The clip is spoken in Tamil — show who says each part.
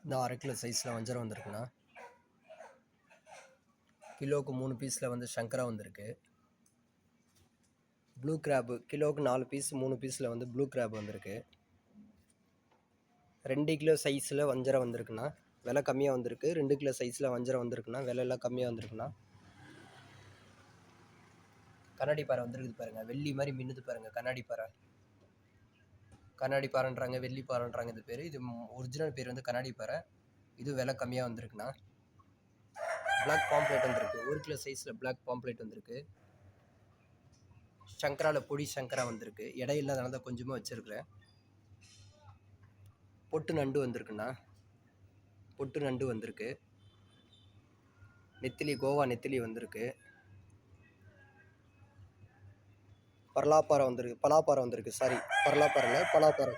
Speaker 1: இந்த 1/2 கிலோ சைஸில் வஞ்சரம் வந்திருக்குண்ணா. கிலோவுக்கு 3 பீஸில் வந்து சங்கரா வந்திருக்கு. ப்ளூ கிராப்பு கிலோவுக்கு 4 பீஸ் 3 பீஸில் வந்து ப்ளூ கிராப் வந்திருக்கு. 2 கிலோ சைஸில் வஞ்சரம் வந்திருக்குண்ணா. விலை கம்மியாக வந்திருக்கு. 2 கிலோ சைஸில் வஞ்சரம் வந்திருக்குண்ணா. விலையெல்லாம் கம்மியாக வந்திருக்குண்ணா. கண்ணாடி பாறை வந்துருக்குது பாருங்கள். வெள்ளி மாதிரி மின்னுது பாருங்கள். கண்ணாடி பாறை. கண்ணாடி பாறைன்றாங்க, வெள்ளி பாறைன்றாங்க. இது பேர், இது ஒரிஜினல் பேர் வந்து கண்ணாடி பாறை. இது விலை கம்மியாக வந்திருக்குண்ணா. பிளாக் பாம்ப்ளேட் வந்திருக்கு. 1 கிலோ சைஸில் பிளாக் பாம்ப்ளேட் வந்திருக்கு. சங்கராவில் பொடி சங்கரா வந்திருக்கு. எடை இல்லாதனால தான் கொஞ்சமாக வச்சுருக்குறேன். பொட்டு நண்டு வந்திருக்குண்ணா. பொட்டு நண்டு வந்திருக்கு. நெத்திலி, கோவா நெத்திலி வந்திருக்கு. பலாப்பாறை வந்திருக்கு. சாரி, பலாப்பாறை இல்லை, பலாப்பாறை.